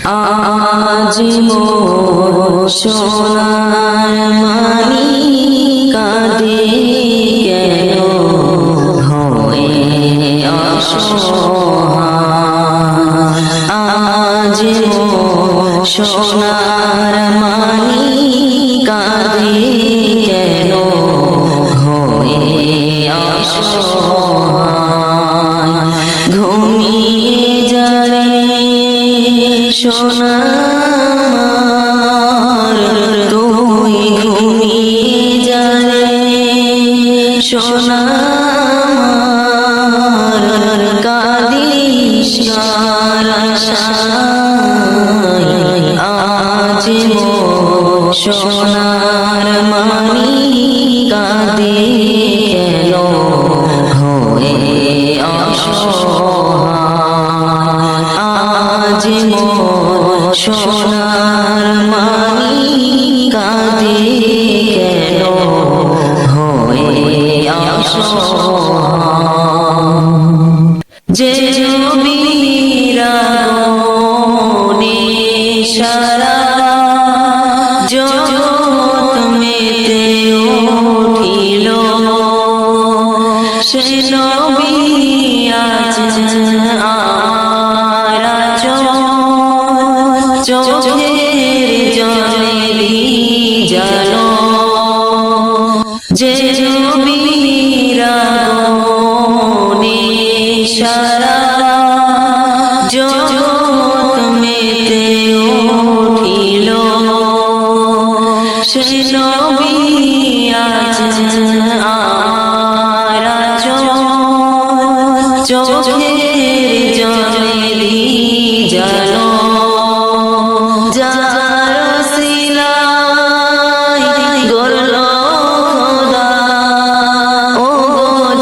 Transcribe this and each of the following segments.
আজ মোর সোনার মানি কাঁদে কেন হয়ে অসহায়। আজ মোর সোনার মানি কাঁদে কেন হয়ে অসহায়। ঘুমিয়ে যারে সোনার তুই ঘুমিয়ে যারে সোনার কাঁদিস কার আশায়। আজ মোর সোনার মানি কাঁদে কেন হয়ে অসহায়। আজ মোর সোনার মানি কাঁদে কেন হয়ে অসহায়। যে জমিরানে সারা জগৎ মেতে উঠিল, সে নবী আজ চোখের জলে ভিজালো। যে জমিরানে সারা জগৎ মেতে উঠিল, সে নবী আজ চোখের জলে ভিজালো। যার সিলাই গড়ল খোদা, ও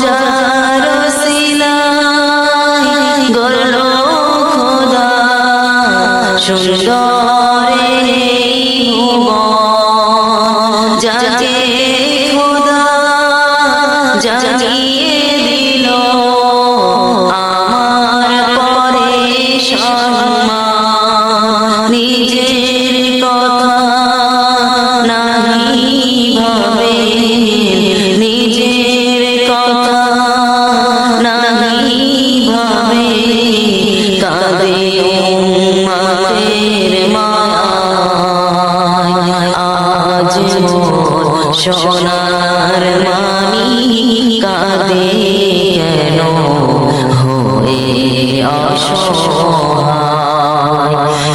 যার সিলাই গড়ল খোদা, সুন্দর যাকে খোদা জানিয়ে দিল আমার পরে সম্মান। নিজের কথা নাহি ভাবে, নিজের কথা নাহি ভাবে, কাঁদে উম্মতের মায়ায়। আজ মোর সোনার মানি কাঁদে কেন হয়ে অসহায়।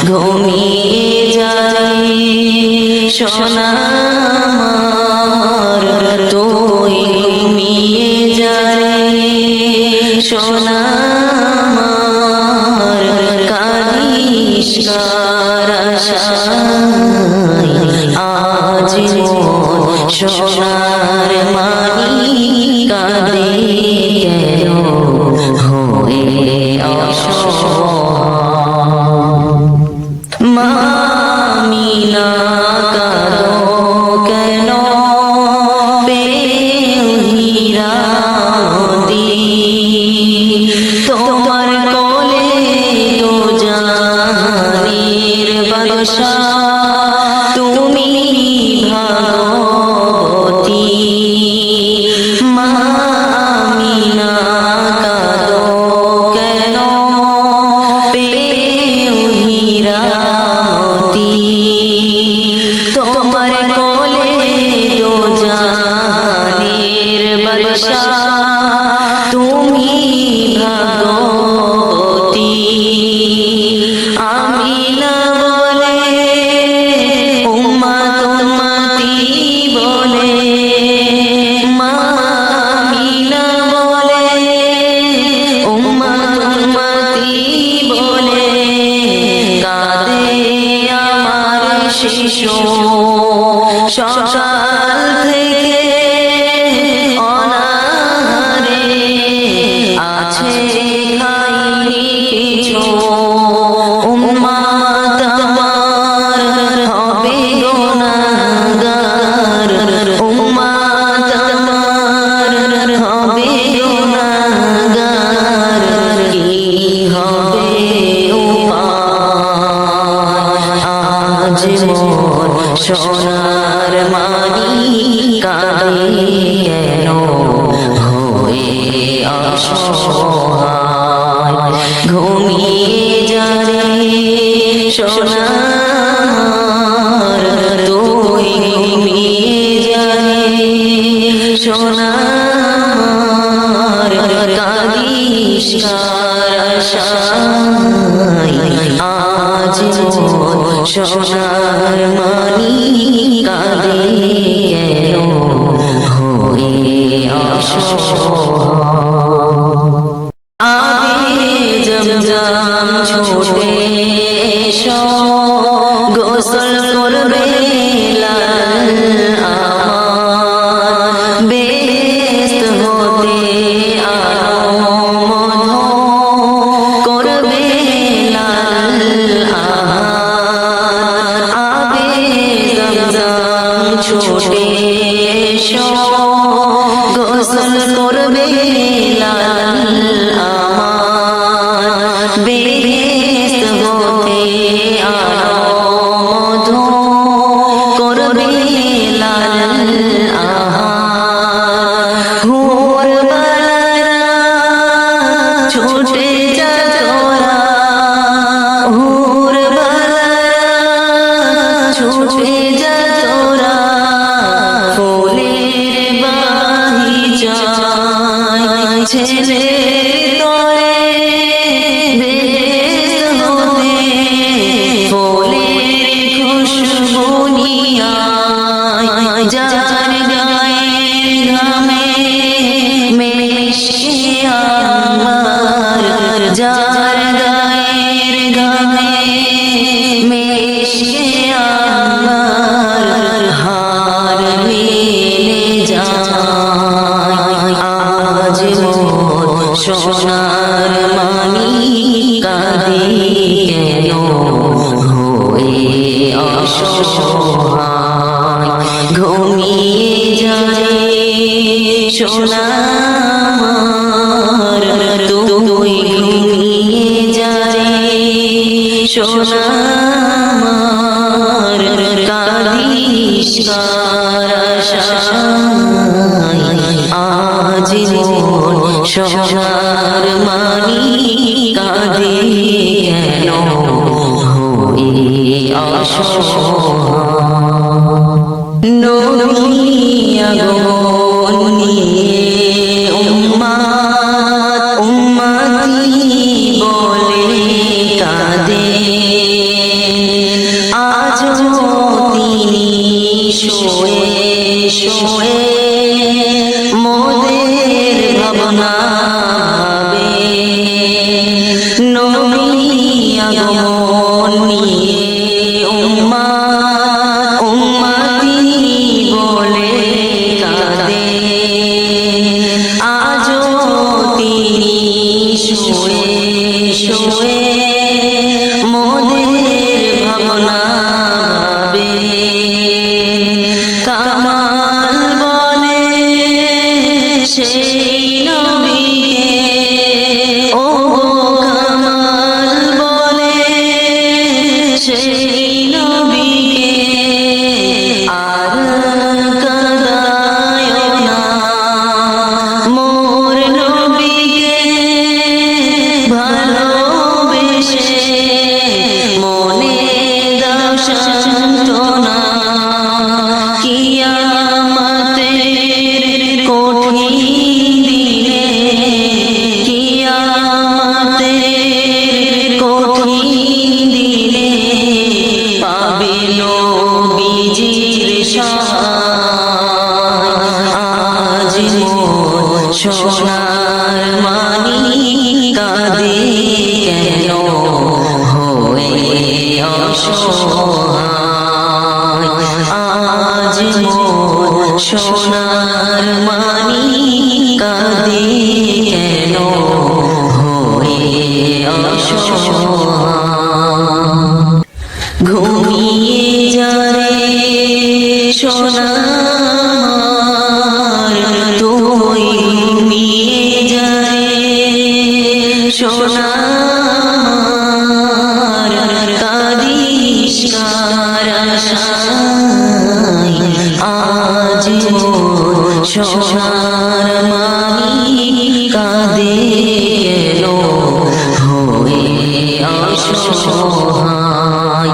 ঘুমিয়ে যায় সোনার তুই ঘুমিয়ে যায় সোনার কাঁদিস কার আশায়। আজ মোর সোনার মানি কাঁদে কেন হয়ে অসহায়। মা আমিনা কাঁদো কেন বেহুরা দি, তোমার কোলে দো জাহানের বাদশা তুমি ভাগবতী। মা আমিনা কাঁদো কেন বেহুরা দি, তোমার কোলে দো জাহানের বাদশা তুমি ভাগবতী। আমিনা বলে উম্মত উম্মতি বলে, মা আমিনা বলে উম্মত উম্মতি বলে, কাঁদে আমার শিশু সকাল থেকে অনাহারে, আছে খাইনি কিছু। উম্মত আমার হবে গুনাহগার, উম্মত আমার হবে গুনাহগার, কি হবে উপায়। আজ মোর সোনার মানি কাঁদে কেন হয়ে অসহায় ঘুমিয়ে যারে সোনার তুই ঘুমিয়ে যারে সোনার কাঁদিস কার আশায় আজ মোর সোনার মানি কাঁদে কেন হয়ে অসহায় আবে জমজম ছুটে এসো গোসল করবে লাল আমার বেহেশত হতে আনো মধু করবে লাল আমার আবে জমজম ছুটে এসো গোসল করবে লাল আমার বেহেশত হতে আনো মধু করবে লাল আমার হুর বালারা ছুটে যা তোরা হুর বালারা ছুটে যা তোরা ফুলের বাহি যায় ছেলে তোরে বেহেশত হতে ফুলের খুশবু নিয়ে যার গায়ের ঘামে মেশকে আমার যার গায়ের ঘামে মেশকে আমার হার মেলে যায় আজ মোর সোনার মানি কাঁদে কেন হয়ে অসহায় ঘুমিয়ে যায় সোনার তুই ঘুমিয়ে যায় সোনার কাঁদিস কার আশায় আজ মোর সোনার মানি কাঁদে কেন হয়ে অসহায় নবী আগমন নিয়ে উম্মত উম্মতি বলে কাঁদে আজও তিনি শোয়ে শোয়ে মোদের ভাবনা ভাবে নবী আগমন নিয়ে উম্মত উম্মতি বলে কাঁদে আজও তিনি শোয়ে শোয়ে মোদের ভাবনা ভাবে কামাল বলে সেই নবীকে ও কামাল বলে সেই নবীকে আর কাঁদায় না মোর নবীকে ভালোবেসে মনে দাও সান্ত্বনা কিয়ামতের কঠিন দিনে কিয়ামতের কঠিন দিনে পাবে নবীজির সহায় আজ মোর সোনার মানি কাঁদে কেন হয়ে অসহায় আজ মোর সোনার মানি কাঁদে কেন হয়ে অসহায় ঘুমিয়ে যারে সোনার তুই ঘুমিয়ে যারে সোনার কাঁদিস কার সোনার মানি কাঁদে কেন হয়ে অসহায়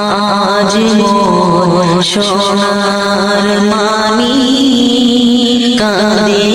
আজ মোর সোনার মানি কাঁদে